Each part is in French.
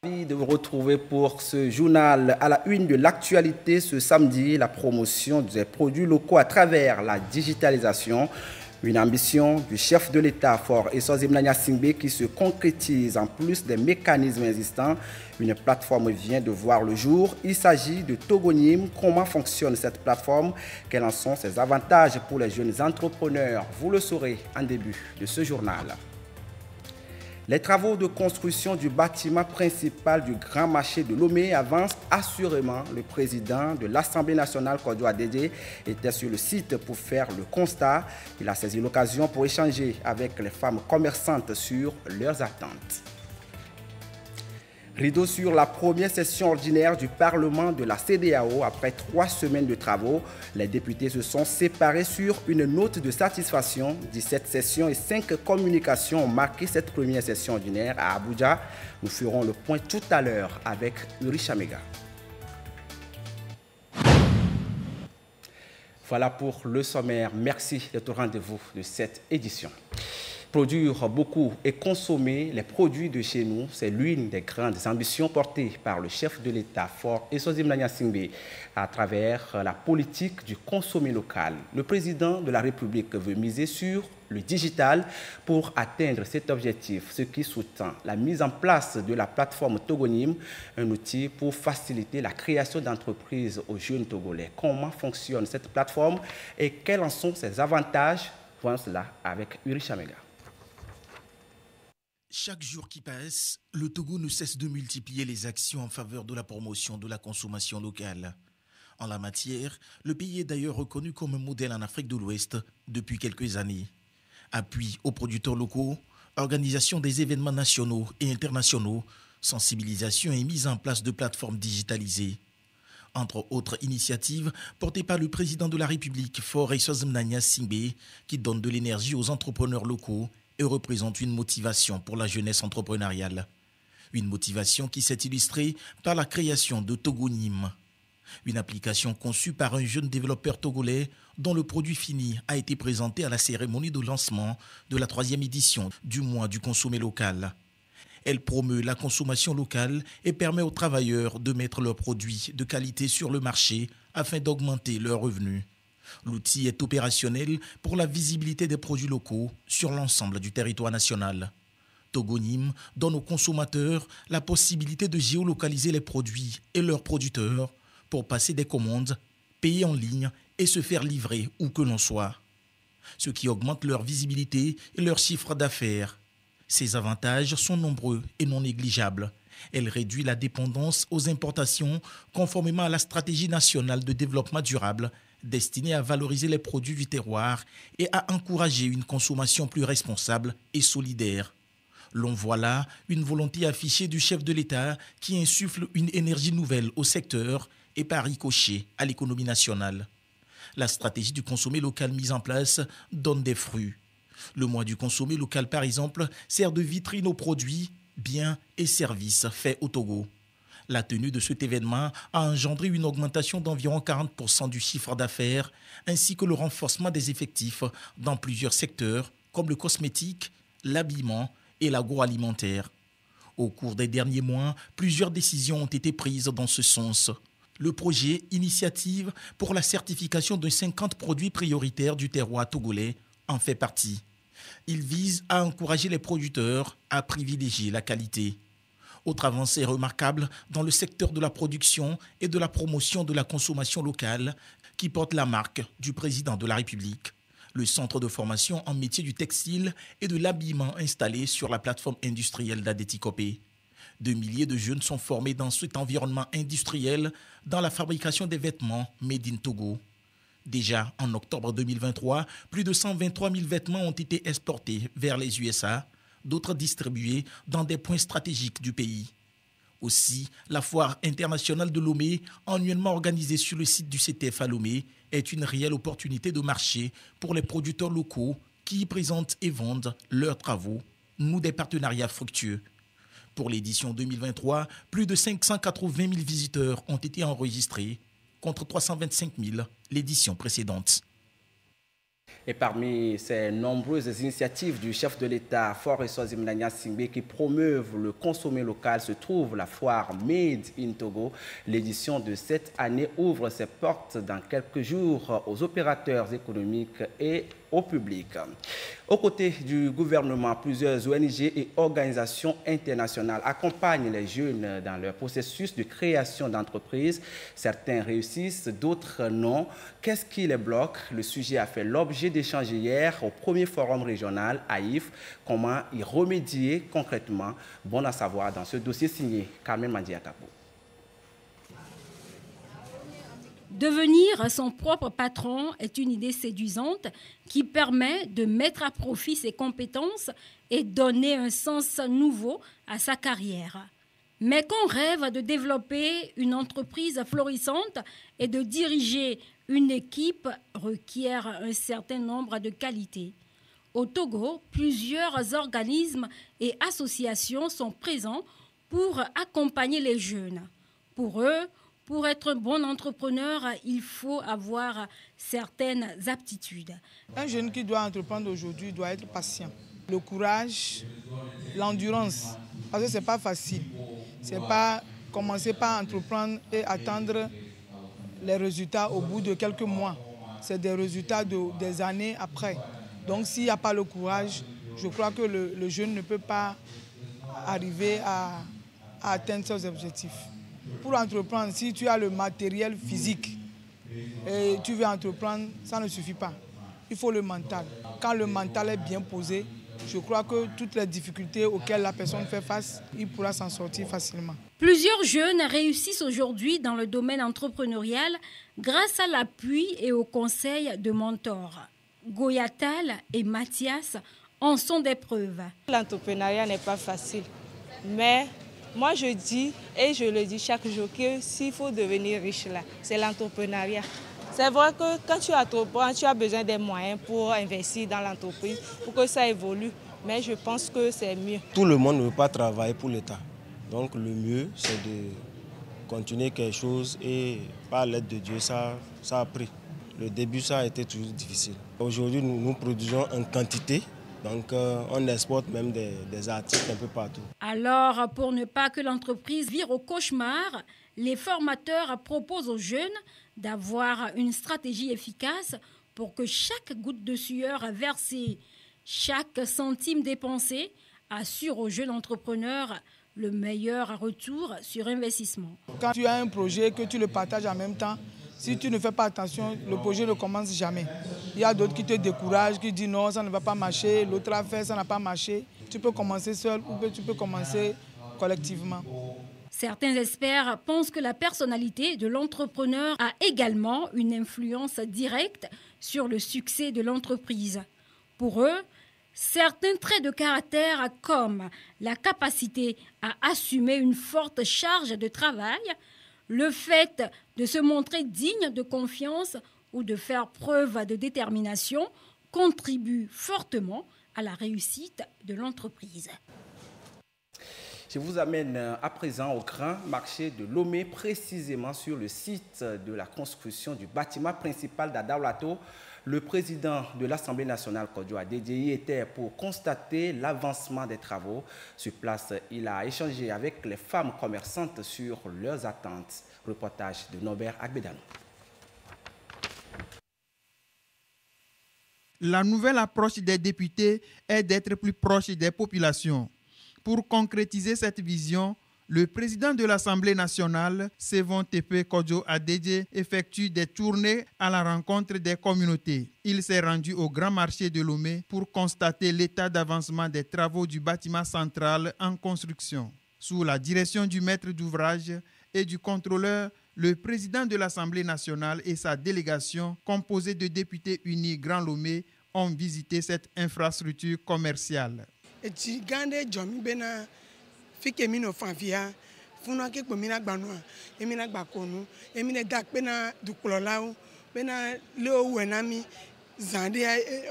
Ravi de vous retrouver pour ce journal à la une de l'actualité ce samedi, la promotion des produits locaux à travers la digitalisation. Une ambition du chef de l'État, Faure Essozi Mnanya Singbe, qui se concrétise en plus des mécanismes existants. Une plateforme vient de voir le jour. Il s'agit de Togonim. Comment fonctionne cette plateforme? Quels en sont ses avantages pour les jeunes entrepreneurs? Vous le saurez en début de ce journal. Les travaux de construction du bâtiment principal du Grand Marché de Lomé avancent assurément. Le président de l'Assemblée nationale, Kojo Adede, était sur le site pour faire le constat. Il a saisi l'occasion pour échanger avec les femmes commerçantes sur leurs attentes. Rideau sur la première session ordinaire du Parlement de la CEDEAO. Après 3 semaines de travaux, les députés se sont séparés sur une note de satisfaction. 17 sessions et 5 communications ont marqué cette première session ordinaire à Abuja. Nous ferons le point tout à l'heure avec Uri Chamega. Voilà pour le sommaire. Merci d'être au rendez-vous de cette édition. Produire beaucoup et consommer les produits de chez nous, c'est l'une des grandes ambitions portées par le chef de l'État, Faure Essozi Mnanya Singbe, à travers la politique du consommer local. Le président de la République veut miser sur le digital pour atteindre cet objectif, ce qui sous-tend la mise en place de la plateforme Togonim, un outil pour faciliter la création d'entreprises aux jeunes Togolais. Comment fonctionne cette plateforme et quels en sont ses avantages? Voyons cela avec Uri Chamega. Chaque jour qui passe, le Togo ne cesse de multiplier les actions en faveur de la promotion de la consommation locale. En la matière, le pays est d'ailleurs reconnu comme un modèle en Afrique de l'Ouest depuis quelques années. Appui aux producteurs locaux, organisation des événements nationaux et internationaux, sensibilisation et mise en place de plateformes digitalisées. Entre autres initiatives portées par le président de la République, Faure Essozi Mnanya Singbe, qui donne de l'énergie aux entrepreneurs locaux et représente une motivation pour la jeunesse entrepreneuriale. Une motivation qui s'est illustrée par la création de Togonim, une application conçue par un jeune développeur togolais dont le produit fini a été présenté à la cérémonie de lancement de la 3e édition du mois du consommé local. Elle promeut la consommation locale et permet aux travailleurs de mettre leurs produits de qualité sur le marché afin d'augmenter leurs revenus. L'outil est opérationnel pour la visibilité des produits locaux sur l'ensemble du territoire national. Togonim donne aux consommateurs la possibilité de géolocaliser les produits et leurs producteurs pour passer des commandes, payer en ligne et se faire livrer où que l'on soit. Ce qui augmente leur visibilité et leur chiffre d'affaires. Ces avantages sont nombreux et non négligeables. Elle réduit la dépendance aux importations conformément à la stratégie nationale de développement durable destinée à valoriser les produits du terroir et à encourager une consommation plus responsable et solidaire. L'on voit là une volonté affichée du chef de l'État qui insuffle une énergie nouvelle au secteur et par ricochet à l'économie nationale. La stratégie du consommé local mise en place donne des fruits. Le mois du consommé local, par exemple, sert de vitrine aux produits, biens et services faits au Togo. La tenue de cet événement a engendré une augmentation d'environ 40% du chiffre d'affaires, ainsi que le renforcement des effectifs dans plusieurs secteurs, comme le cosmétique, l'habillement et l'agroalimentaire. Au cours des derniers mois, plusieurs décisions ont été prises dans ce sens. Le projet Initiative pour la certification de 50 produits prioritaires du terroir togolais en fait partie. Il vise à encourager les producteurs à privilégier la qualité. Autre avancée remarquable dans le secteur de la production et de la promotion de la consommation locale qui porte la marque du président de la République. Le centre de formation en métier du textile et de l'habillement installé sur la plateforme industrielle d'Adétikopé. 2 milliers de jeunes sont formés dans cet environnement industriel dans la fabrication des vêtements made in Togo. Déjà en octobre 2023, plus de 123 000 vêtements ont été exportés vers les USA, d'autres distribués dans des points stratégiques du pays. Aussi, la foire internationale de Lomé, annuellement organisée sur le site du CTF à Lomé, est une réelle opportunité de marché pour les producteurs locaux qui y présentent et vendent leurs travaux, nouent des partenariats fructueux. Pour l'édition 2023, plus de 580 000 visiteurs ont été enregistrés, contre 325 000 l'édition précédente. Et parmi ces nombreuses initiatives du chef de l'État, Faure Eswazimana Gnassingbé, qui promeuvent le consommé local, se trouve la foire Made in Togo. L'édition de cette année ouvre ses portes dans quelques jours aux opérateurs économiques et au public. Aux côtés du gouvernement, plusieurs ONG et organisations internationales accompagnent les jeunes dans leur processus de création d'entreprises. Certains réussissent, d'autres non. Qu'est-ce qui les bloque? Le sujet a fait l'objet d'échanges hier au premier forum régional à If. Comment y remédier concrètement? Bon à savoir dans ce dossier signé Carmen Mandiatapo. Devenir son propre patron est une idée séduisante qui permet de mettre à profit ses compétences et donner un sens nouveau à sa carrière. Mais qu'on rêve de développer une entreprise florissante et de diriger une équipe requiert un certain nombre de qualités. Au Togo, plusieurs organismes et associations sont présents pour accompagner les jeunes. Pour eux, pour être un bon entrepreneur, il faut avoir certaines aptitudes. Un jeune qui doit entreprendre aujourd'hui doit être patient. Le courage, l'endurance, parce que ce n'est pas facile. Ce n'est pas commencer par entreprendre et attendre les résultats au bout de quelques mois. C'est des résultats des années après. Donc s'il n'y a pas le courage, je crois que le jeune ne peut pas arriver à atteindre ses objectifs. Pour entreprendre, si tu as le matériel physique et tu veux entreprendre, ça ne suffit pas. Il faut le mental. Quand le mental est bien posé, je crois que toutes les difficultés auxquelles la personne fait face, il pourra s'en sortir facilement. Plusieurs jeunes réussissent aujourd'hui dans le domaine entrepreneurial grâce à l'appui et au conseil de mentors. Goyatal et Mathias en sont des preuves. L'entrepreneuriat n'est pas facile, mais moi je dis, et je le dis chaque jour, que s'il faut devenir riche là, c'est l'entrepreneuriat. C'est vrai que quand tu entreprends, tu as besoin des moyens pour investir dans l'entreprise, pour que ça évolue, mais je pense que c'est mieux. Tout le monde ne veut pas travailler pour l'État, donc le mieux c'est de continuer quelque chose et par l'aide de Dieu, ça a pris. Le début, ça a été toujours difficile. Aujourd'hui, nous produisons en quantité. Donc, on exporte même des articles un peu partout. Alors, pour ne pas que l'entreprise vire au cauchemar, les formateurs proposent aux jeunes d'avoir une stratégie efficace pour que chaque goutte de sueur versée, chaque centime dépensé assure aux jeunes entrepreneurs le meilleur retour sur investissement. Quand tu as un projet que tu le partages en même temps, si tu ne fais pas attention, le projet ne commence jamais. Il y a d'autres qui te découragent, qui disent non, ça ne va pas marcher, l'autre a fait, ça n'a pas marché. Tu peux commencer seul ou tu peux commencer collectivement. Certains experts pensent que la personnalité de l'entrepreneur a également une influence directe sur le succès de l'entreprise. Pour eux, certains traits de caractère comme la capacité à assumer une forte charge de travail, le fait de se montrer digne de confiance ou de faire preuve de détermination contribue fortement à la réussite de l'entreprise. Je vous amène à présent au grand marché de Lomé, précisément sur le site de la construction du bâtiment principal d'Adaolato. Le président de l'Assemblée nationale, Kodjo Adedjei, était pour constater l'avancement des travaux. Sur place, il a échangé avec les femmes commerçantes sur leurs attentes. Reportage de Norbert Agbedano. La nouvelle approche des députés est d'être plus proche des populations. Pour concrétiser cette vision, le président de l'Assemblée nationale, Sévon Tepe Kodjo Adedjei, effectue des tournées à la rencontre des communautés. Il s'est rendu au grand marché de Lomé pour constater l'état d'avancement des travaux du bâtiment central en construction. Sous la direction du maître d'ouvrage et du contrôleur, le président de l'Assemblée nationale et sa délégation, composée de députés unis Grand Lomé, ont visité cette infrastructure commerciale. Fike mino fanfia funa ke ko mina gbanua e mina gbakonu e mina dak pe na duklolau pe na le owenami zande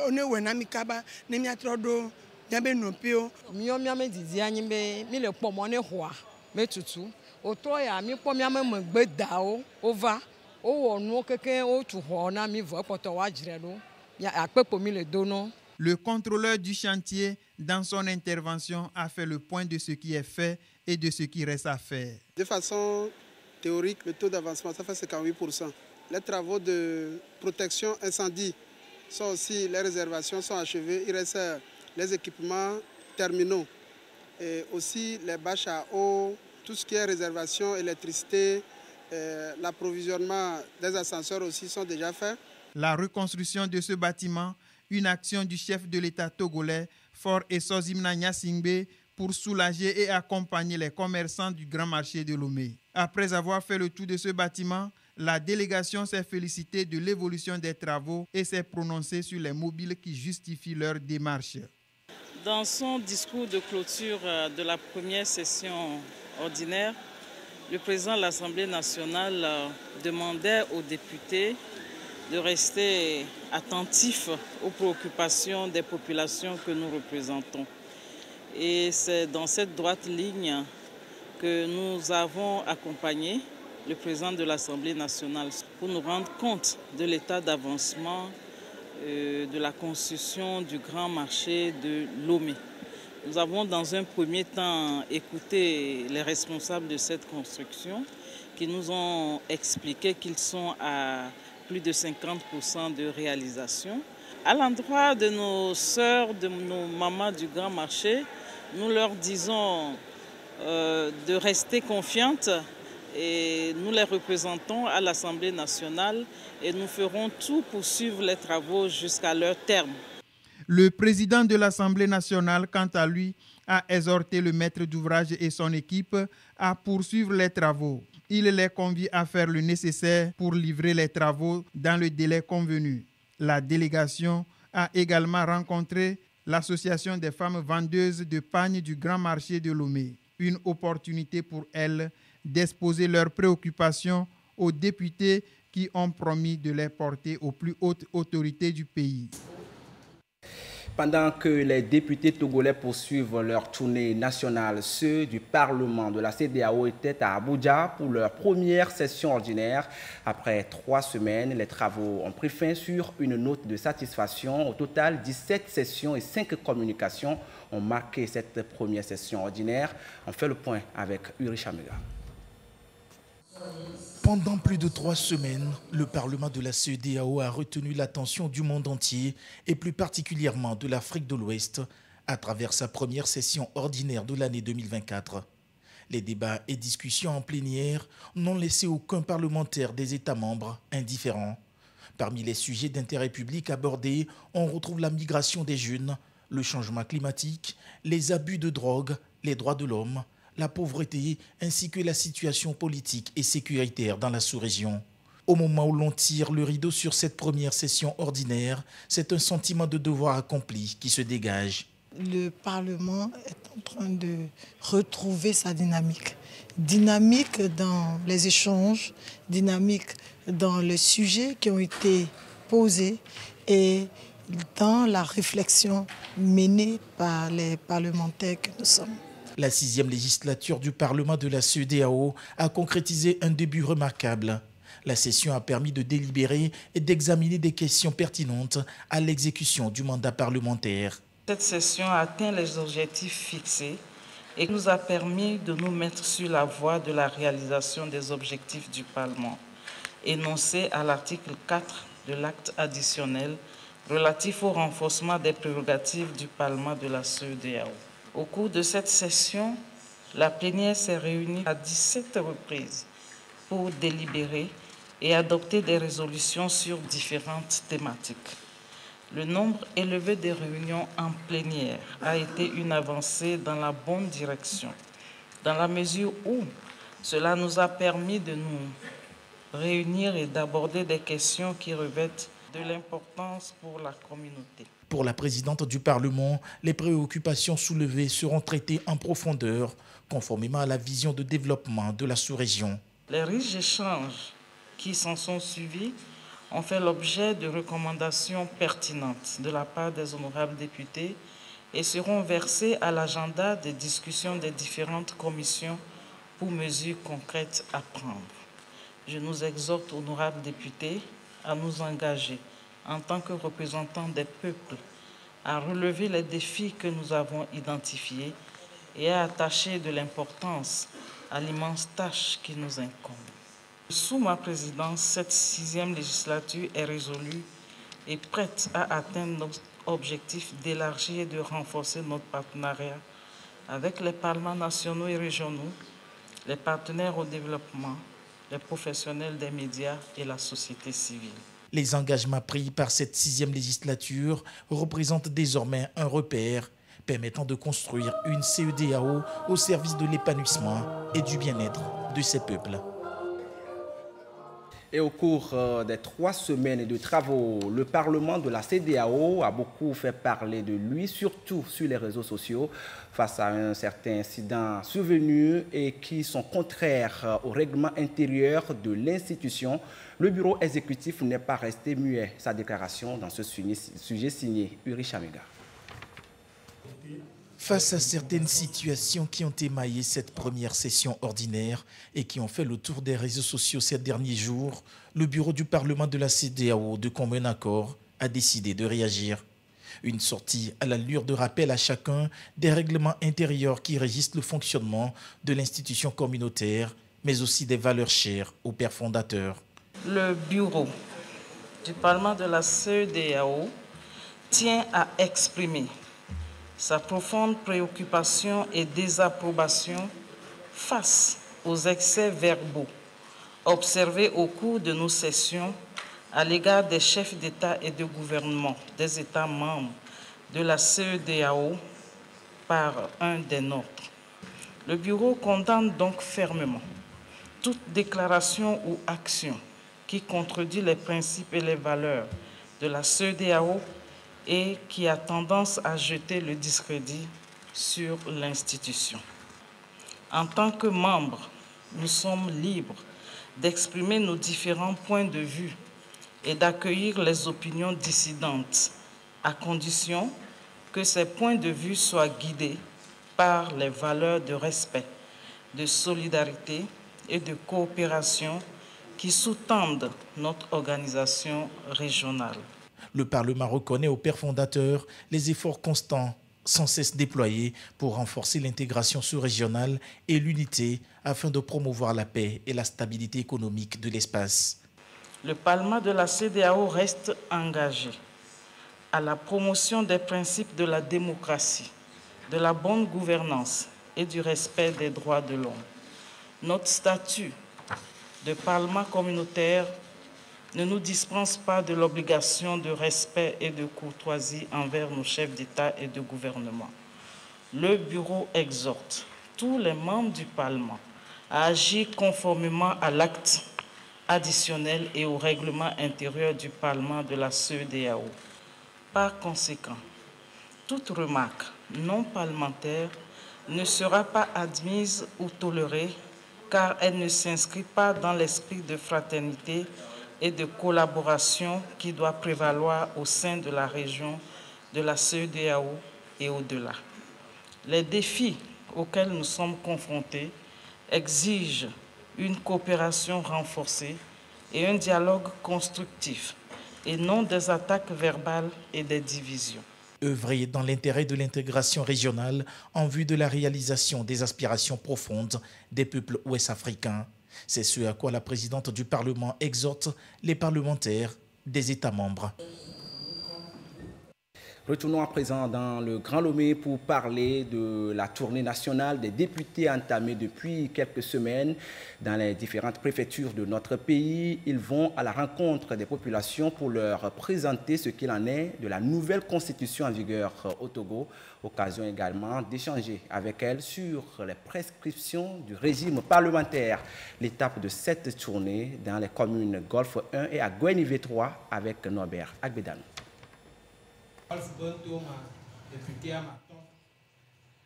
one wenami kaba ne mi atrodo nyabe nopio mi me didi anyi be mi le pomo ne hoa me tutu o to ya mi po mi me gbe da o ova o wonu keke o tu ho na mi vo poto wa jire lo Le contrôleur du chantier, dans son intervention, a fait le point de ce qui est fait et de ce qui reste à faire. De façon théorique, le taux d'avancement, ça fait 58%. Les travaux de protection incendie sont aussi, les réservations sont achevées. Il reste les équipements terminaux et aussi les bâches à eau, tout ce qui est réservation, électricité, l'approvisionnement des ascenseurs aussi sont déjà faits. La reconstruction de ce bâtiment, une action du chef de l'État togolais, Faure Essozimna Gnassingbé, pour soulager et accompagner les commerçants du grand marché de Lomé. Après avoir fait le tour de ce bâtiment, la délégation s'est félicitée de l'évolution des travaux et s'est prononcée sur les mobiles qui justifient leur démarche. Dans son discours de clôture de la première session ordinaire, le président de l'Assemblée nationale demandait aux députés de rester attentifs aux préoccupations des populations que nous représentons. Et c'est dans cette droite ligne que nous avons accompagné le président de l'Assemblée nationale pour nous rendre compte de l'état d'avancement de la construction du grand marché de Lomé. Nous avons dans un premier temps écouté les responsables de cette construction qui nous ont expliqué qu'ils sont à plus de 50% de réalisation. À l'endroit de nos sœurs, de nos mamans du grand marché, nous leur disons de rester confiantes et nous les représentons à l'Assemblée nationale et nous ferons tout pour suivre les travaux jusqu'à leur terme. Le président de l'Assemblée nationale, quant à lui, a exhorté le maître d'ouvrage et son équipe à poursuivre les travaux. Il les convie à faire le nécessaire pour livrer les travaux dans le délai convenu. La délégation a également rencontré l'Association des femmes vendeuses de pagnes du Grand Marché de Lomé. Une opportunité pour elles d'exposer leurs préoccupations aux députés qui ont promis de les porter aux plus hautes autorités du pays. Pendant que les députés togolais poursuivent leur tournée nationale, ceux du Parlement de la CEDEAO étaient à Abuja pour leur première session ordinaire. Après 3 semaines, les travaux ont pris fin sur une note de satisfaction. Au total, 17 sessions et 5 communications ont marqué cette première session ordinaire. On fait le point avec Uri Chamega. Pendant plus de 3 semaines, le Parlement de la CEDEAO a retenu l'attention du monde entier et plus particulièrement de l'Afrique de l'Ouest à travers sa première session ordinaire de l'année 2024. Les débats et discussions en plénière n'ont laissé aucun parlementaire des États membres indifférent. Parmi les sujets d'intérêt public abordés, on retrouve la migration des jeunes, le changement climatique, les abus de drogue, les droits de l'homme, la pauvreté ainsi que la situation politique et sécuritaire dans la sous-région. Au moment où l'on tire le rideau sur cette première session ordinaire, c'est un sentiment de devoir accompli qui se dégage. Le Parlement est en train de retrouver sa dynamique. Dynamique dans les échanges, dynamique dans les sujets qui ont été posés et dans la réflexion menée par les parlementaires que nous sommes. La 6e législature du Parlement de la CEDEAO a concrétisé un début remarquable. La session a permis de délibérer et d'examiner des questions pertinentes à l'exécution du mandat parlementaire. Cette session a atteint les objectifs fixés et nous a permis de nous mettre sur la voie de la réalisation des objectifs du Parlement, énoncés à l'article 4 de l'acte additionnel relatif au renforcement des prérogatives du Parlement de la CEDEAO. Au cours de cette session, la plénière s'est réunie à 17 reprises pour délibérer et adopter des résolutions sur différentes thématiques. Le nombre élevé des réunions en plénière a été une avancée dans la bonne direction, dans la mesure où cela nous a permis de nous réunir et d'aborder des questions qui revêtent de l'importance pour la communauté. Pour la présidente du Parlement, les préoccupations soulevées seront traitées en profondeur, conformément à la vision de développement de la sous-région. Les riches échanges qui s'en sont suivis ont fait l'objet de recommandations pertinentes de la part des honorables députés et seront versés à l'agenda des discussions des différentes commissions pour mesures concrètes à prendre. Je nous exhorte, honorables députés, à nous engager en tant que représentants des peuples, à relever les défis que nous avons identifiés et à attacher de l'importance à l'immense tâche qui nous incombe. Sous ma présidence, cette 6e législature est résolue et prête à atteindre notre objectif d'élargir et de renforcer notre partenariat avec les parlements nationaux et régionaux, les partenaires au développement, les professionnels des médias et la société civile. Les engagements pris par cette 6e législature représentent désormais un repère permettant de construire une CEDEAO au service de l'épanouissement et du bien-être de ces peuples. Et au cours des 3 semaines de travaux, le Parlement de la CEDEAO a beaucoup fait parler de lui, surtout sur les réseaux sociaux, face à un certain incident survenu et qui sont contraires au règlement intérieur de l'institution. Le bureau exécutif n'est pas resté muet. Sa déclaration dans ce sujet signé Uri Chamega. Face à certaines situations qui ont émaillé cette première session ordinaire et qui ont fait le tour des réseaux sociaux ces derniers jours, le bureau du Parlement de la CEDEAO, de commun accord, a décidé de réagir. Une sortie à l'allure de rappel à chacun des règlements intérieurs qui régissent le fonctionnement de l'institution communautaire, mais aussi des valeurs chères aux pères fondateurs. Le bureau du Parlement de la CEDEAO tient à exprimer sa profonde préoccupation et désapprobation face aux excès verbaux observés au cours de nos sessions à l'égard des chefs d'État et de gouvernement des États membres de la CEDEAO par un des nôtres. Le Bureau condamne donc fermement toute déclaration ou action qui contredit les principes et les valeurs de la CEDEAO et qui a tendance à jeter le discrédit sur l'institution. En tant que membres, nous sommes libres d'exprimer nos différents points de vue et d'accueillir les opinions dissidentes, à condition que ces points de vue soient guidés par les valeurs de respect, de solidarité et de coopération qui sous-tendent notre organisation régionale. Le Parlement reconnaît aux pères fondateurs les efforts constants sans cesse déployés pour renforcer l'intégration sous-régionale et l'unité afin de promouvoir la paix et la stabilité économique de l'espace. Le Parlement de la CEDEAO reste engagé à la promotion des principes de la démocratie, de la bonne gouvernance et du respect des droits de l'homme. Notre statut de Parlement communautaire ne nous dispense pas de l'obligation de respect et de courtoisie envers nos chefs d'État et de gouvernement. Le Bureau exhorte tous les membres du Parlement à agir conformément à l'acte additionnel et au règlement intérieur du Parlement de la CEDEAO. Par conséquent, toute remarque non parlementaire ne sera pas admise ou tolérée car elle ne s'inscrit pas dans l'esprit de fraternité et de collaboration qui doit prévaloir au sein de la région de la CEDEAO et au-delà. Les défis auxquels nous sommes confrontés exigent une coopération renforcée et un dialogue constructif, et non des attaques verbales et des divisions. Œuvrer dans l'intérêt de l'intégration régionale en vue de la réalisation des aspirations profondes des peuples ouest-africains. C'est ce à quoi la présidente du Parlement exhorte les parlementaires des États membres. Retournons à présent dans le Grand Lomé pour parler de la tournée nationale des députés entamée depuis quelques semaines dans les différentes préfectures de notre pays. Ils vont à la rencontre des populations pour leur présenter ce qu'il en est de la nouvelle constitution en vigueur au Togo. Occasion également d'échanger avec elles sur les prescriptions du régime parlementaire. L'étape de cette tournée dans les communes Golfe 1 et à Guenivé 3 avec Norbert Agbedano.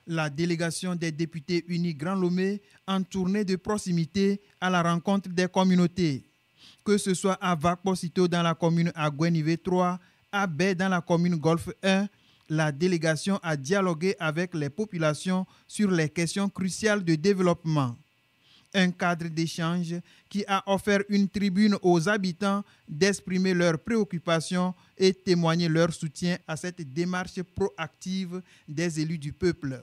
La délégation des députés unis Grand Lomé en tournée de proximité à la rencontre des communautés. Que ce soit à Vakposito dans la commune à Guenivé 3, à Baie dans la commune Golfe 1, la délégation a dialogué avec les populations sur les questions cruciales de développement. Un cadre d'échange qui a offert une tribune aux habitants d'exprimer leurs préoccupations et témoigner leur soutien à cette démarche proactive des élus du peuple.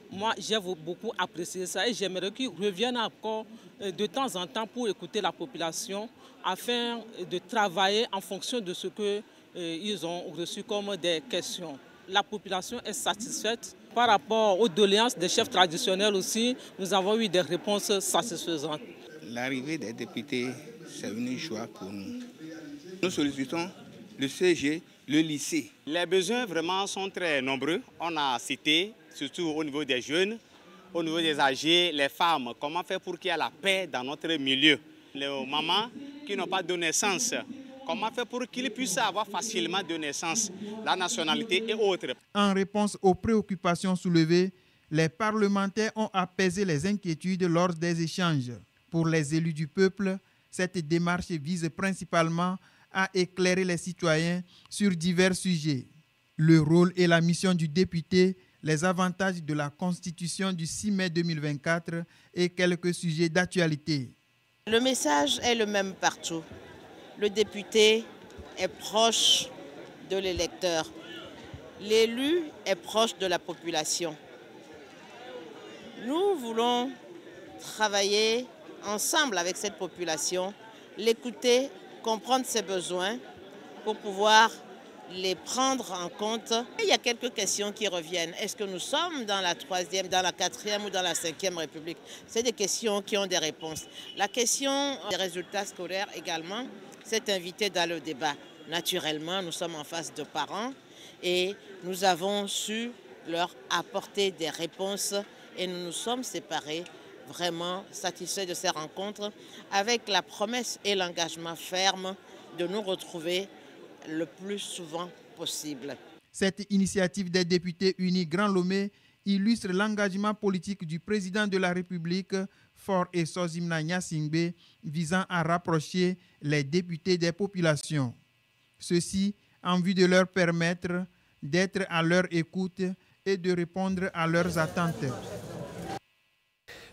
Moi, j'ai beaucoup apprécié ça et j'aimerais qu'ils reviennent encore de temps en temps pour écouter la population afin de travailler en fonction de ce qu'ils ont reçu comme des questions. La population est satisfaite. Par rapport aux doléances des chefs traditionnels aussi, nous avons eu des réponses satisfaisantes. L'arrivée des députés, c'est une joie pour nous. Nous sollicitons le CG, le lycée. Les besoins vraiment sont très nombreux. On a cité, surtout au niveau des jeunes, au niveau des âgés, les femmes. Comment faire pour qu'il y ait la paix dans notre milieu? Les mamans qui n'ont pas de naissance, comment faire pour qu'ils puissent avoir facilement de naissance, la nationalité et autres. En réponse aux préoccupations soulevées, les parlementaires ont apaisé les inquiétudes lors des échanges. Pour les élus du peuple, cette démarche vise principalement à éclairer les citoyens sur divers sujets. Le rôle et la mission du député, les avantages de la Constitution du 6 mai 2024 et quelques sujets d'actualité. Le message est le même partout. Le député est proche de l'électeur. L'élu est proche de la population. Nous voulons travailler ensemble avec cette population, l'écouter, comprendre ses besoins pour pouvoir les prendre en compte. Il y a quelques questions qui reviennent. Est-ce que nous sommes dans la 3e, dans la 4e ou dans la 5e République? C'est des questions qui ont des réponses. La question des résultats scolaires également, c'est invité dans le débat. Naturellement, nous sommes en face de parents et nous avons su leur apporter des réponses et nous nous sommes séparés vraiment satisfaits de ces rencontres avec la promesse et l'engagement ferme de nous retrouver le plus souvent possible. Cette initiative des députés unis Grand Lomé illustre l'engagement politique du président de la République, Faure Essozimna Gnassingbé, visant à rapprocher les députés des populations. Ceci en vue de leur permettre d'être à leur écoute et de répondre à leurs attentes.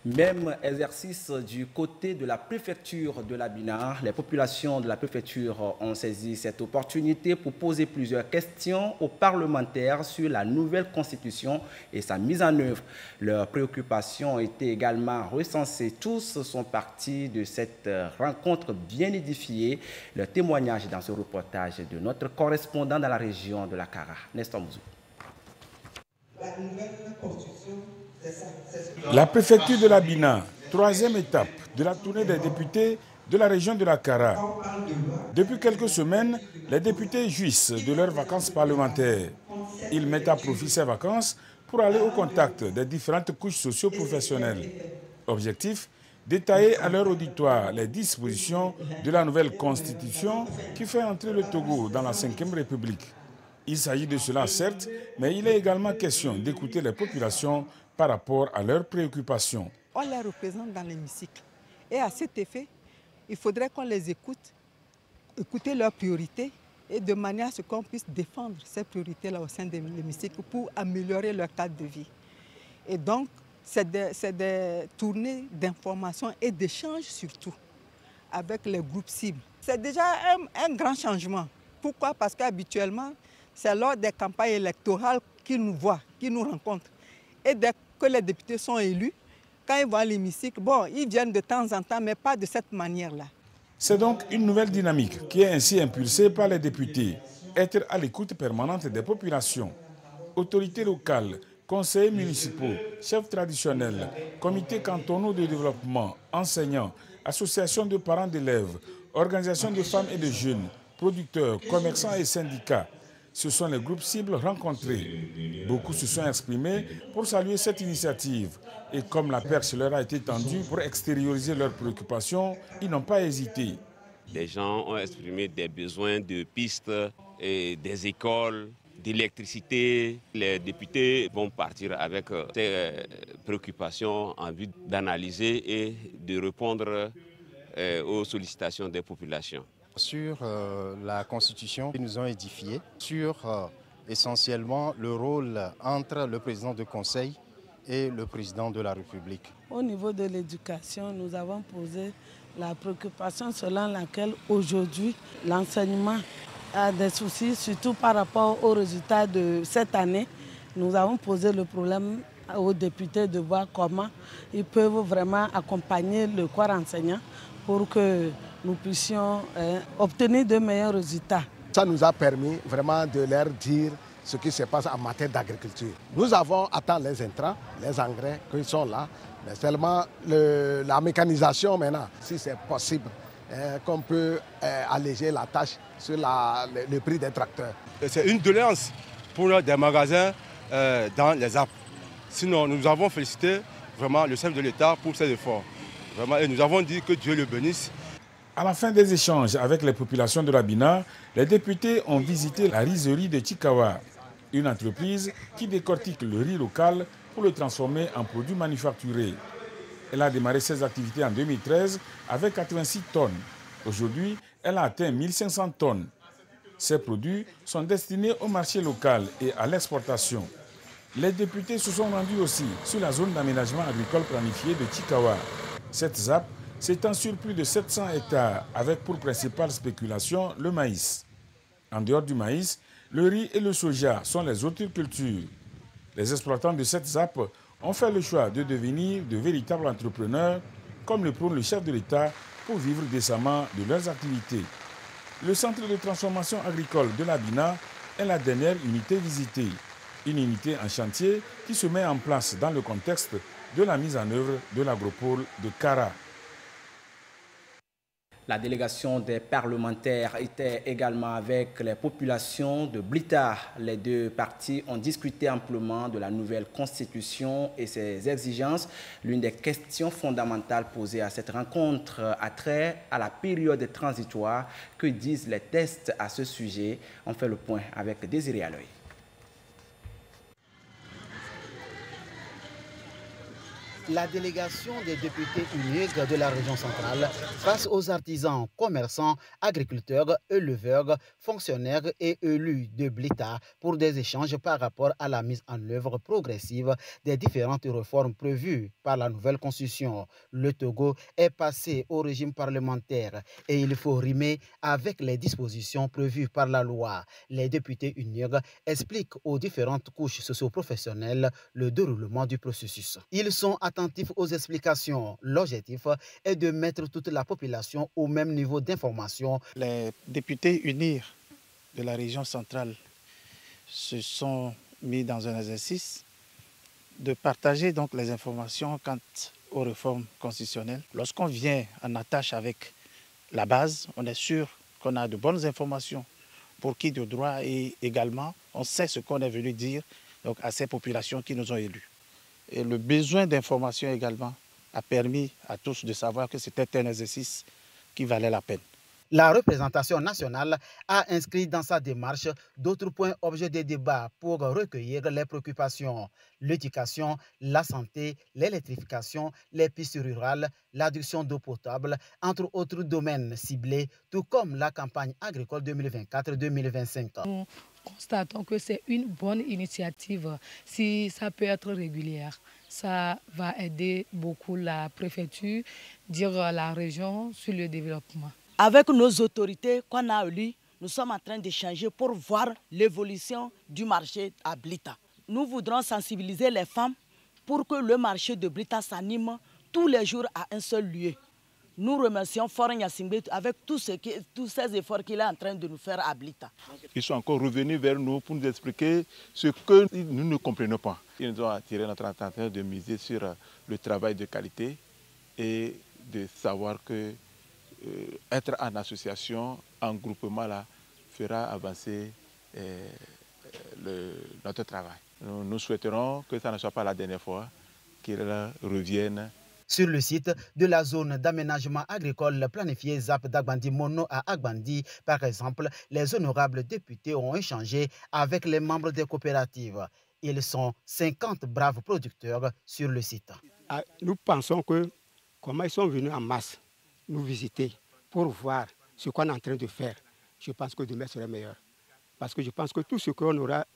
Même exercice du côté de la préfecture de l'Abina. Les populations de la préfecture ont saisi cette opportunité pour poser plusieurs questions aux parlementaires sur la nouvelle constitution et sa mise en œuvre. Leurs préoccupations ont été également recensées. Tous sont partis de cette rencontre bien édifiée. Le témoignage dans ce reportage de notre correspondant dans la région de la Kara, Nestor Mouzou. La nouvelle constitution. La préfecture de l'Abina, troisième étape de la tournée des députés de la région de la Kara. Depuis quelques semaines, les députés jouissent de leurs vacances parlementaires. Ils mettent à profit ces vacances pour aller au contact des différentes couches socio-professionnelles. Objectif, détailler à leur auditoire les dispositions de la nouvelle constitution qui fait entrer le Togo dans la 5e République. Il s'agit de cela certes, mais il est également question d'écouter les populations par rapport à leurs préoccupations. On les représente dans l'hémicycle. Et à cet effet, il faudrait qu'on les écoute, écouter leurs priorités et de manière à ce qu'on puisse défendre ces priorités-là au sein de l'hémicycle pour améliorer leur cadre de vie. Et donc, c'est des tournées d'information et d'échange surtout avec les groupes cibles. C'est déjà un grand changement. Pourquoi? Parce qu'habituellement, c'est lors des campagnes électorales qu'ils nous voient, qu'ils nous rencontrent. Et dès que les députés sont élus, quand ils vont à l'hémicycle, bon, ils viennent de temps en temps, mais pas de cette manière-là. C'est donc une nouvelle dynamique qui est ainsi impulsée par les députés. Être à l'écoute permanente des populations. Autorités locales, conseillers municipaux, chefs traditionnels, comités cantonaux de développement, enseignants, associations de parents d'élèves, organisations de femmes et de jeunes, producteurs, commerçants et syndicats. Ce sont les groupes cibles rencontrés. Beaucoup se sont exprimés pour saluer cette initiative. Et comme la perche leur a été tendue pour extérioriser leurs préoccupations, ils n'ont pas hésité. Les gens ont exprimé des besoins de pistes, et des écoles, d'électricité. Les députés vont partir avec ces préoccupations en vue d'analyser et de répondre aux sollicitations des populations. Sur la Constitution, ils nous ont édifié sur essentiellement le rôle entre le président du Conseil et le président de la République. Au niveau de l'éducation, nous avons posé la préoccupation selon laquelle aujourd'hui l'enseignement a des soucis, surtout par rapport aux résultats de cette année. Nous avons posé le problème aux députés de voir comment ils peuvent vraiment accompagner le corps enseignant pour que nous puissions obtenir de meilleurs résultats. Ça nous a permis vraiment de leur dire ce qui se passe en matière d'agriculture. Nous avons atteint les intrants, les engrais qui sont là, mais seulement la mécanisation maintenant, si c'est possible, qu'on peut alléger la tâche sur le prix des tracteurs. C'est une doléance pour des magasins dans les Alpes. Sinon, nous avons félicité vraiment le chef de l'État pour ses efforts. Vraiment, et nous avons dit que Dieu le bénisse. À la fin des échanges avec les populations de la Bina, les députés ont visité la rizerie de Chikawa, une entreprise qui décortique le riz local pour le transformer en produits manufacturés. Elle a démarré ses activités en 2013 avec 86 tonnes. Aujourd'hui, elle a atteint 1500 tonnes. Ces produits sont destinés au marché local et à l'exportation. Les députés se sont rendus aussi sur la zone d'aménagement agricole planifiée de Chikawa. Cette ZAP s'étend sur plus de 700 hectares avec pour principale spéculation le maïs. En dehors du maïs, le riz et le soja sont les autres cultures. Les exploitants de cette ZAP ont fait le choix de devenir de véritables entrepreneurs, comme le prône le chef de l'État, pour vivre décemment de leurs activités. Le centre de transformation agricole de la Bina est la dernière unité visitée. Une unité en chantier qui se met en place dans le contexte de la mise en œuvre de l'agropole de Kara. La délégation des parlementaires était également avec les populations de Blita. Les deux parties ont discuté amplement de la nouvelle constitution et ses exigences. L'une des questions fondamentales posées à cette rencontre a trait à la période transitoire. Que disent les tests à ce sujet? On fait le point avec Désiré Aloy. La délégation des députés uniques de la région centrale face aux artisans, commerçants, agriculteurs, éleveurs, fonctionnaires et élus de Blita pour des échanges par rapport à la mise en œuvre progressive des différentes réformes prévues par la nouvelle constitution. Le Togo est passé au régime parlementaire et il faut rimer avec les dispositions prévues par la loi. Les députés uniques expliquent aux différentes couches socio-professionnelles le déroulement du processus. Ils sont attentifs aux explications. L'objectif est de mettre toute la population au même niveau d'information. Les députés unis de la région centrale se sont mis dans un exercice de partager donc les informations quant aux réformes constitutionnelles. Lorsqu'on vient en attache avec la base, on est sûr qu'on a de bonnes informations pour qui de droit et également on sait ce qu'on est venu dire donc, à ces populations qui nous ont élus. Et le besoin d'information également a permis à tous de savoir que c'était un exercice qui valait la peine. La représentation nationale a inscrit dans sa démarche d'autres points objets de débat pour recueillir les préoccupations. L'éducation, la santé, l'électrification, les pistes rurales, l'adduction d'eau potable, entre autres domaines ciblés, tout comme la campagne agricole 2024-2025. Nous constatons que c'est une bonne initiative. Si ça peut être régulière, ça va aider beaucoup la préfecture, dire la région sur le développement. Avec nos autorités qu'on a élues, nous sommes en train d'échanger pour voir l'évolution du marché à Blita. Nous voudrons sensibiliser les femmes pour que le marché de Blita s'anime tous les jours à un seul lieu. Nous remercions Fort Gnassingbé avec tous ces efforts qu'il est en train de nous faire à Blita. Ils sont encore revenus vers nous pour nous expliquer ce que nous ne comprenons pas. Ils nous ont attiré notre attention de miser sur le travail de qualité et de savoir que être en association, en groupement, là, fera avancer notre travail. Nous souhaiterons que ça ne soit pas la dernière fois qu'ils reviennent. Sur le site de la zone d'aménagement agricole planifiée ZAP d'Agbandi Mono à Agbandi, par exemple, les honorables députés ont échangé avec les membres des coopératives. Ils sont 50 braves producteurs sur le site. Nous pensons que comment ils sont venus en masse nous visiter pour voir ce qu'on est en train de faire, je pense que demain serait meilleur. Parce que je pense que tout ce qu'on aura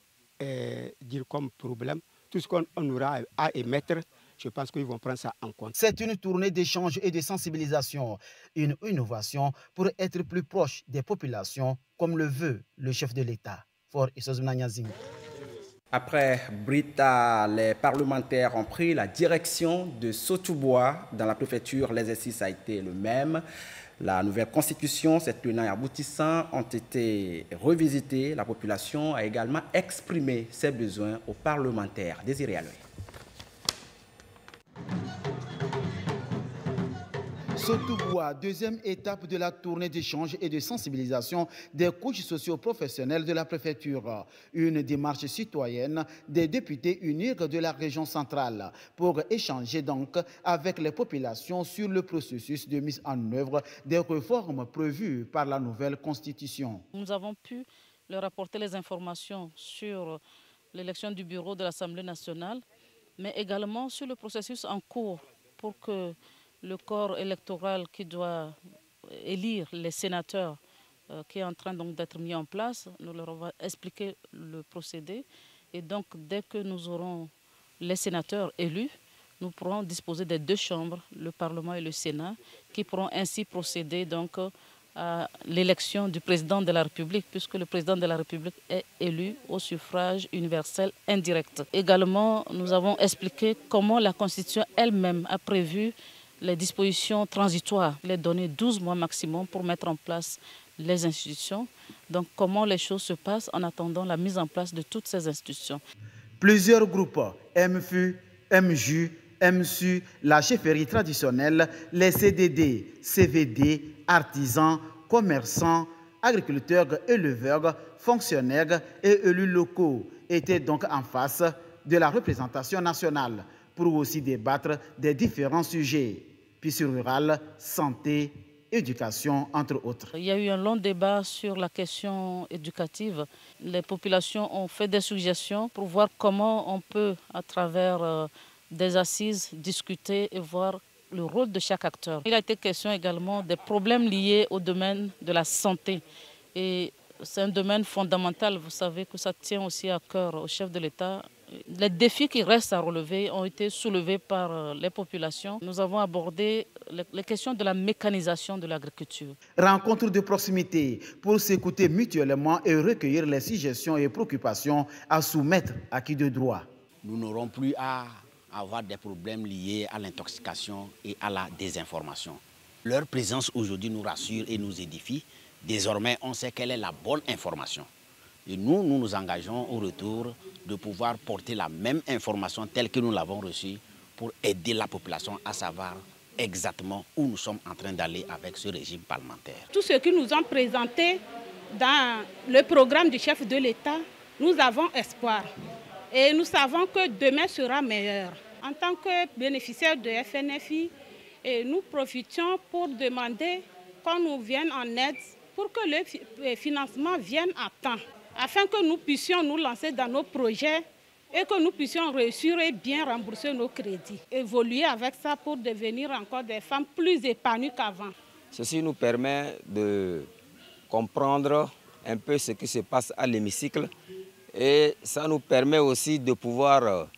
dit comme problème tout ce qu'on aura à émettre, je pense qu'ils vont prendre ça en compte. C'est une tournée d'échange et de sensibilisation, une innovation pour être plus proche des populations, comme le veut le chef de l'État, Faure Issozouna Niazingue. Après Brita, les parlementaires ont pris la direction de Sotouboua. Dans la préfecture, l'exercice a été le même. La nouvelle constitution, ses tenants et aboutissants ont été revisités. La population a également exprimé ses besoins aux parlementaires. Désiré Aloy. Sotouboua, deuxième étape de la tournée d'échange et de sensibilisation des couches socio-professionnelles de la préfecture. Une démarche citoyenne des députés uniques de la région centrale pour échanger donc avec les populations sur le processus de mise en œuvre des réformes prévues par la nouvelle constitution. Nous avons pu leur apporter les informations sur l'élection du bureau de l'Assemblée nationale, mais également sur le processus en cours pour que le corps électoral qui doit élire les sénateurs qui est en train d'être mis en place, nous leur avons expliqué le procédé. Et donc, dès que nous aurons les sénateurs élus, nous pourrons disposer des deux chambres, le Parlement et le Sénat, qui pourront ainsi procéder donc à l'élection du président de la République, puisque le président de la République est élu au suffrage universel indirect. Également, nous avons expliqué comment la Constitution elle-même a prévu les dispositions transitoires, les donner 12 mois maximum pour mettre en place les institutions. Donc comment les choses se passent en attendant la mise en place de toutes ces institutions. Plusieurs groupes, MFU, MJU, MSU, la chefferie traditionnelle, les CDD, CVD, artisans, commerçants, agriculteurs, éleveurs, fonctionnaires et élus locaux étaient donc en face de la représentation nationale pour aussi débattre des différents sujets, piscine rurale, santé, éducation, entre autres. Il y a eu un long débat sur la question éducative. Les populations ont fait des suggestions pour voir comment on peut, à travers des assises, discuter et voir le rôle de chaque acteur. Il a été question également des problèmes liés au domaine de la santé. Et c'est un domaine fondamental, vous savez que ça tient aussi à cœur au chef de l'État. Les défis qui restent à relever ont été soulevés par les populations. Nous avons abordé les questions de la mécanisation de l'agriculture. Rencontre de proximité pour s'écouter mutuellement et recueillir les suggestions et préoccupations à soumettre à qui de droit. Nous n'aurons plus à avoir des problèmes liés à l'intoxication et à la désinformation. Leur présence aujourd'hui nous rassure et nous édifie. Désormais, on sait quelle est la bonne information. Et nous nous engageons au retour de pouvoir porter la même information telle que nous l'avons reçue pour aider la population à savoir exactement où nous sommes en train d'aller avec ce régime parlementaire. Tout ce qui nous ont présenté dans le programme du chef de l'État, nous avons espoir. Et nous savons que demain sera meilleur. En tant que bénéficiaires de FNFI, nous profitions pour demander qu'on nous vienne en aide pour que le financement vienne à temps, afin que nous puissions nous lancer dans nos projets et que nous puissions réussir et bien rembourser nos crédits. Évoluer avec ça pour devenir encore des femmes plus épanouies qu'avant. Ceci nous permet de comprendre un peu ce qui se passe à l'hémicycle et ça nous permet aussi de pouvoir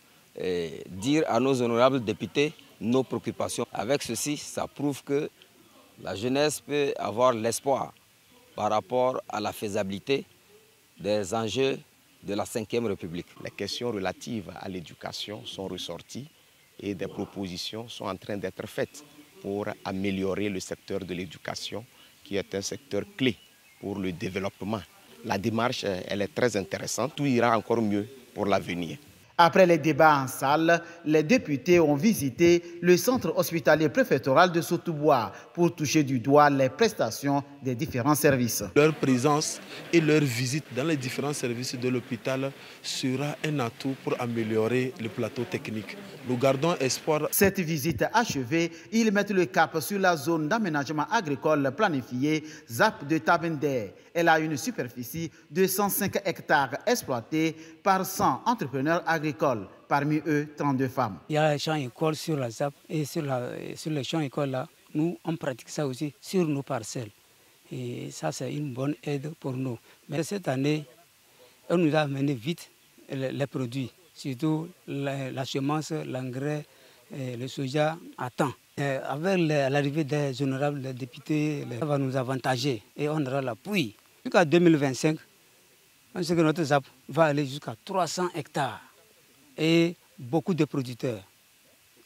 dire à nos honorables députés nos préoccupations. Avec ceci, ça prouve que la jeunesse peut avoir l'espoir par rapport à la faisabilité des enjeux de la Ve République. Les questions relatives à l'éducation sont ressorties et des propositions sont en train d'être faites pour améliorer le secteur de l'éducation qui est un secteur clé pour le développement. La démarche, elle est très intéressante, tout ira encore mieux pour l'avenir. Après les débats en salle, les députés ont visité le centre hospitalier préfectoral de Sotouboua pour toucher du doigt les prestations des différents services. Leur présence et leur visite dans les différents services de l'hôpital sera un atout pour améliorer le plateau technique. Nous gardons espoir. Cette visite achevée, ils mettent le cap sur la zone d'aménagement agricole planifiée ZAP de Tabender. Elle a une superficie de 105 hectares exploités par 100 entrepreneurs agricoles, parmi eux 32 femmes. Il y a un champ école sur la ZAP et sur le champ école là, nous on pratique ça aussi sur nos parcelles. Et ça c'est une bonne aide pour nous. Mais cette année, on nous a amené vite les produits surtout la semence, l'engrais, le soja à temps. Avec l'arrivée des honorables députés, ça va nous avantager et on aura l'appui. Jusqu'à 2025, on sait que notre ZAP va aller jusqu'à 300 hectares et beaucoup de producteurs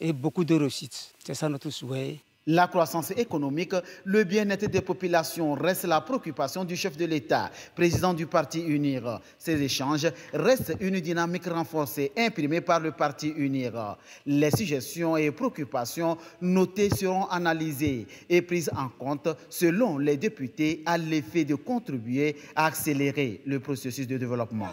et beaucoup de réussites. C'est ça notre souhait. La croissance économique, le bien-être des populations reste la préoccupation du chef de l'État, président du parti UNIR. Ces échanges restent une dynamique renforcée imprimée par le parti UNIR. Les suggestions et préoccupations notées seront analysées et prises en compte selon les députés à l'effet de contribuer à accélérer le processus de développement.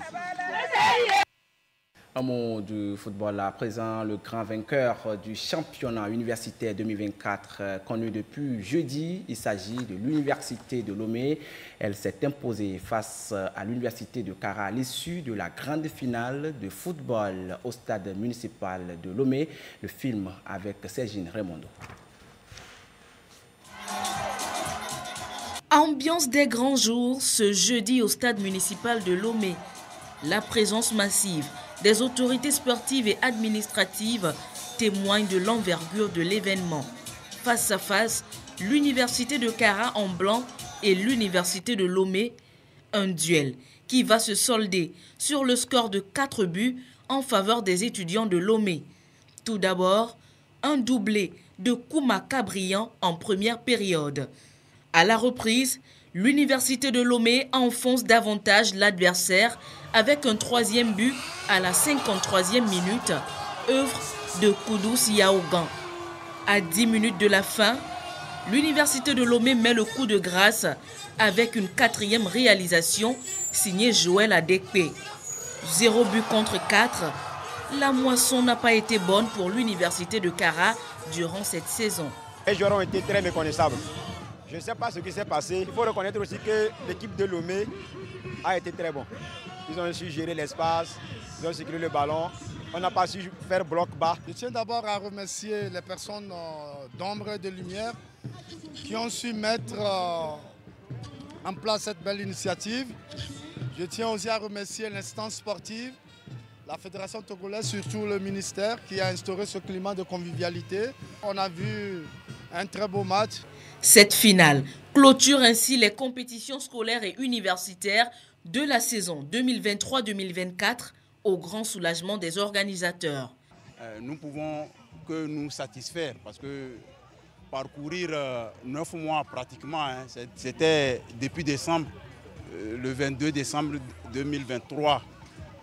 Un mot du football à présent, le grand vainqueur du championnat universitaire 2024 connu depuis jeudi. Il s'agit de l'université de Lomé. Elle s'est imposée face à l'université de Kara à l'issue de la grande finale de football au stade municipal de Lomé. Le film avec Sergine Raimondo. Ambiance des grands jours ce jeudi au stade municipal de Lomé. La présence massive des autorités sportives et administratives témoignent de l'envergure de l'événement. Face à face, l'université de Kara en blanc et l'université de Lomé, un duel qui va se solder sur le score de 4 buts en faveur des étudiants de Lomé. Tout d'abord, un doublé de Koumaka brillant en première période. À la reprise, l'université de Lomé enfonce davantage l'adversaire avec un troisième but à la 53e minute, œuvre de Koudous Yaougan. À 10 minutes de la fin, l'université de Lomé met le coup de grâce avec une 4e réalisation signée Joël Adekpe. 0 but contre 4, la moisson n'a pas été bonne pour l'université de Kara durant cette saison. Les joueurs ont été très méconnaissables. Je ne sais pas ce qui s'est passé. Il faut reconnaître aussi que l'équipe de Lomé a été très bonne. Ils ont su gérer l'espace, ils ont sécurisé le ballon. On n'a pas su faire bloc bas. Je tiens d'abord à remercier les personnes d'ombre et de lumière qui ont su mettre en place cette belle initiative. Je tiens aussi à remercier l'instance sportive, la Fédération togolaise, surtout le ministère qui a instauré ce climat de convivialité. On a vu un très beau match. Cette finale clôture ainsi les compétitions scolaires et universitaires de la saison 2023-2024 au grand soulagement des organisateurs. Nous pouvons que nous satisfaire parce que parcourir 9 mois pratiquement, c'était depuis décembre, le 22 décembre 2023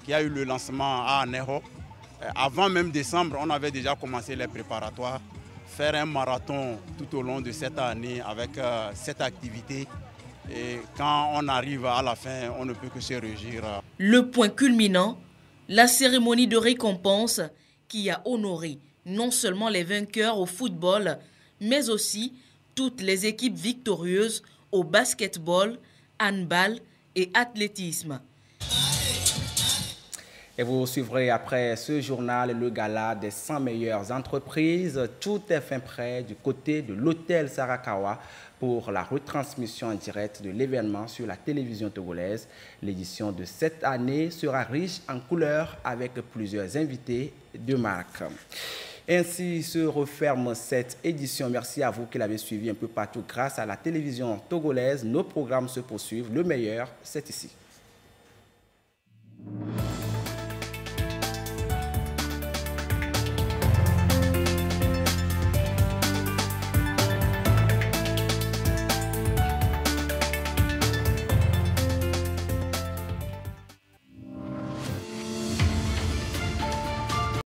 qu'il y a eu le lancement à Anéro. Avant même décembre, on avait déjà commencé les préparatoires. Faire un marathon tout au long de cette année avec cette activité. Et quand on arrive à la fin, on ne peut que se réjouir. Le point culminant, la cérémonie de récompense qui a honoré non seulement les vainqueurs au football, mais aussi toutes les équipes victorieuses au basketball, handball et athlétisme. Et vous suivrez après ce journal le gala des 100 meilleures entreprises. Tout est fin prêt du côté de l'hôtel Sarakawa pour la retransmission en direct de l'événement sur la télévision togolaise. L'édition de cette année sera riche en couleurs avec plusieurs invités de marque. Ainsi se referme cette édition. Merci à vous qui l'avez suivi un peu partout grâce à la télévision togolaise. Nos programmes se poursuivent. Le meilleur, c'est ici.